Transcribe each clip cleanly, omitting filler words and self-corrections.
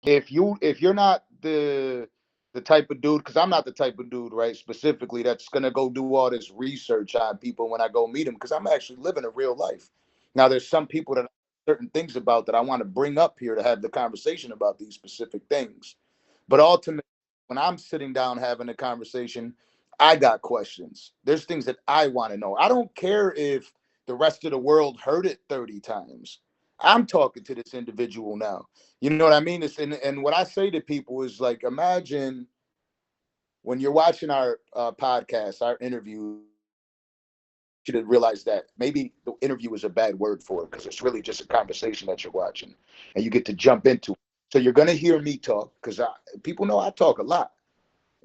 If you're not the type of dude, because I'm not the type of dude, right, specifically that's gonna go do all this research on people when I go meet them, because I'm actually living a real life. Now, there's some people that certain things about that I want to bring up here to have the conversation about these specific things. But ultimately, when I'm sitting down having a conversation, I got questions. There's things that I want to know. I don't care if the rest of the world heard it 30 times. I'm talking to this individual now. You know what I mean? And what I say to people is like, imagine when you're watching our podcast, our interviews, you to realize that maybe the interview is a bad word for it because it's really just a conversation that you're watching and you get to jump into it. So you're going to hear me talk because people know I talk a lot,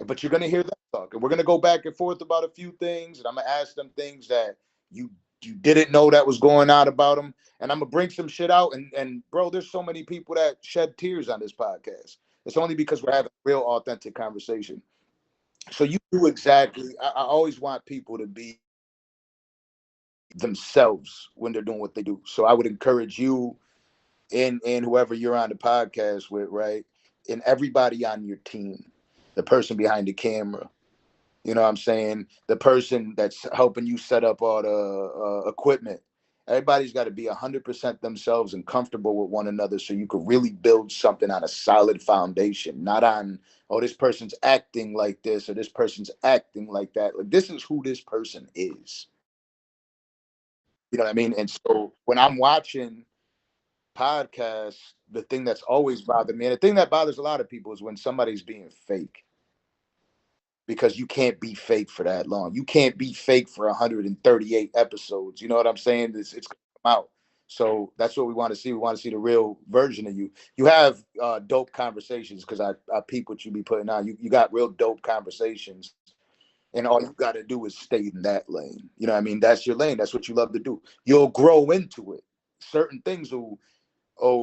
but you're going to hear them talk. And we're going to go back and forth about a few things. And I'm going to ask them things that you you didn't know that was going on about them. And I'm going to bring some shit out. And bro, there's so many people that shed tears on this podcast. It's only because we're having a real authentic conversation. So you do exactly. I always want people to be themselves when they're doing what they do. So I would encourage you and whoever you're on the podcast with, right? And everybody on your team, the person behind the camera, you know what I'm saying? The person that's helping you set up all the equipment. Everybody's got to be 100% themselves and comfortable with one another so you could really build something on a solid foundation, not on, oh, this person's acting like this or this person's acting like that. Like, this is who this person is. You know what I mean? And so when I'm watching podcasts, the thing that's always bothered me, and the thing that bothers a lot of people, is when somebody's being fake, because you can't be fake for that long. You can't be fake for 138 episodes. You know what I'm saying? It's gonna come out. So that's what we want to see. We want to see the real version of you. You have dope conversations because I peep what you be putting on. You got real dope conversations, and all you got to do is stay in that lane. You know what I mean? That's your lane. That's what you love to do. You'll grow into it. Certain things will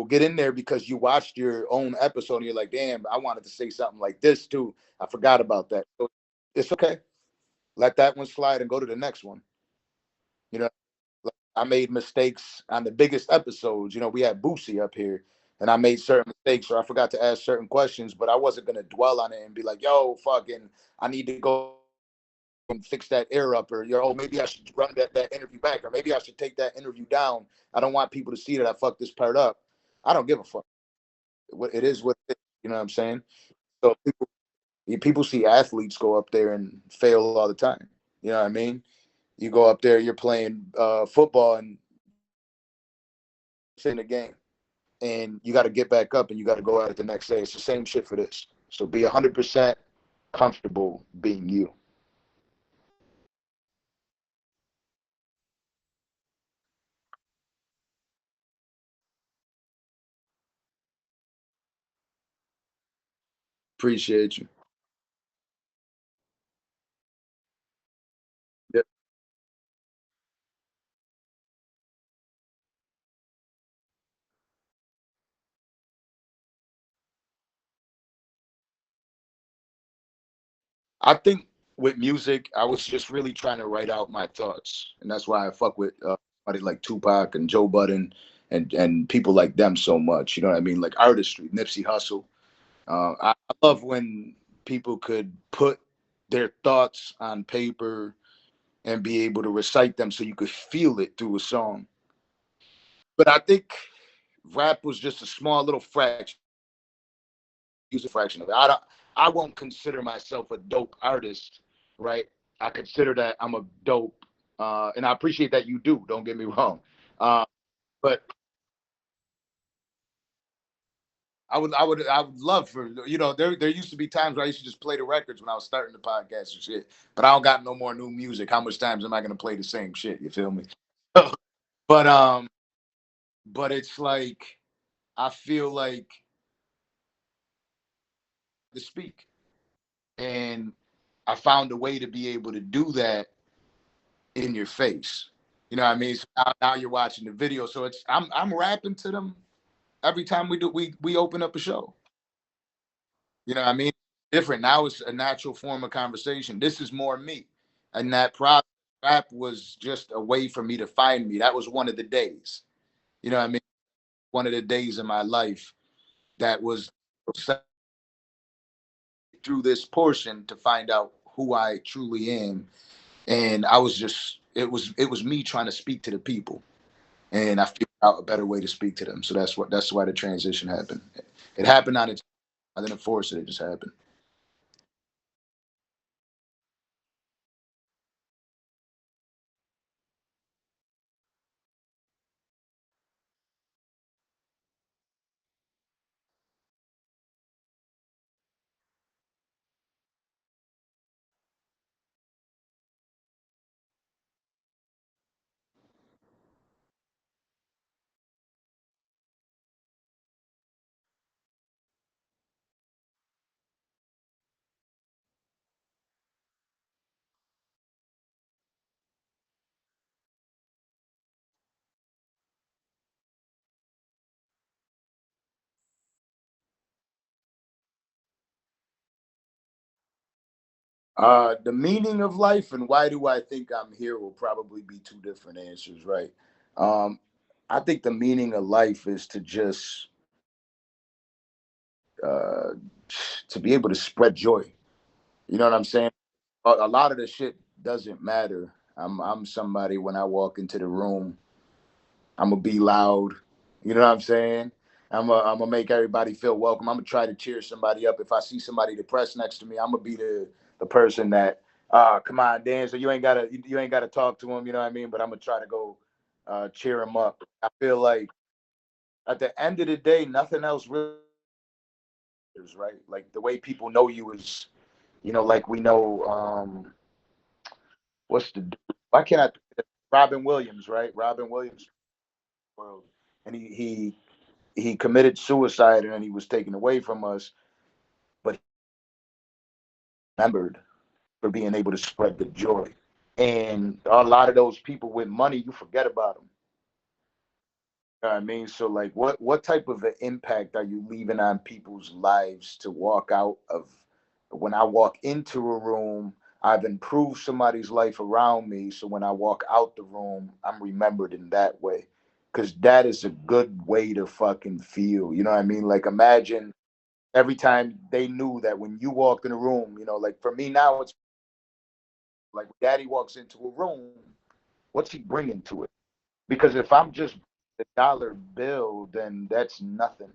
get in there because you watched your own episode and you're like, damn, I wanted to say something like this too. I forgot about that. So it's okay. Let that one slide and go to the next one. You know, like, I made mistakes on the biggest episodes. You know, we had Boosie up here, and I made certain mistakes or I forgot to ask certain questions, but I wasn't gonna dwell on it and be like, yo, fucking, I need to go and fix that error up, or you're, oh, maybe I should run that interview back, or maybe I should take that interview down. I don't want people to see that I fucked this part up. I don't give a fuck. What it is, what it is, you know what I'm saying? So people see athletes go up there and fail all the time. You know what I mean? You go up there, you're playing football, and it's in the game, and you got to get back up and you got to go at it the next day. It's the same shit for this. So be 100% comfortable being you. Appreciate you. Yeah. I think with music, I was just really trying to write out my thoughts, and that's why I fuck with somebody like Tupac and Joe Budden and people like them so much. You know what I mean? Like artistry, Nipsey Hussle. I love when people could put their thoughts on paper and be able to recite them so you could feel it through a song. But I think rap was just a small little fraction, use a fraction of it. I won't consider myself a dope artist, right? I consider that I'm a dope, and I appreciate that you do. Don't get me wrong, uh, but I would love for, you know, there used to be times where I used to just play the records when I was starting the podcast and shit. But I don't got no more new music. How much times am I gonna play the same shit? You feel me? but but it's like I feel like to speak, and I found a way to be able to do that in your face. You know what I mean? So now you're watching the video, so it's I'm rapping to them every time we open up a show. You know what I mean? Different now. It's a natural form of conversation. This is more me, and that rap was just a way for me to find me. That was one of the days. You know what I mean? One of the days in my life that was. through this portion to find out who I truly am. And I was just it was me trying to speak to the people, and I figured out a better way to speak to them. So that's why the transition happened. It happened on its. I didn't force it. It just happened. The meaning of life and why do I think I'm here will probably be two different answers, right? Um, I think the meaning of life is to just uh, to be able to spread joy. You know what I'm saying? A lot of the shit doesn't matter. I'm somebody when I walk into the room, I'm gonna be loud. You know what I'm saying? I'm gonna make everybody feel welcome. I'm gonna try to cheer somebody up. If I see somebody depressed next to me, I'm gonna be the person that, come on, Danza, you ain't gotta talk to him. You know what I mean? But I'm gonna try to go cheer him up. I feel like at the end of the day, nothing else really is right. Like the way people know you is, like we know, what's the why can't I Robin Williams, right? Robin Williams world. And he committed suicide and then he was taken away from us, but remembered for being able to spread the joy. And a lot of those people with money, you forget about them. You know what I mean? So like what type of an impact are you leaving on people's lives to walk out of when I walk into a room, I've improved somebody's life around me. So when I walk out the room, I'm remembered in that way. Cause that is a good way to fucking feel. You know what I mean? Like imagine every time they knew that when you walked in a room, like for me now, it's like daddy walks into a room, what's he bringing to it? Because if I'm just the dollar bill, then that's nothing.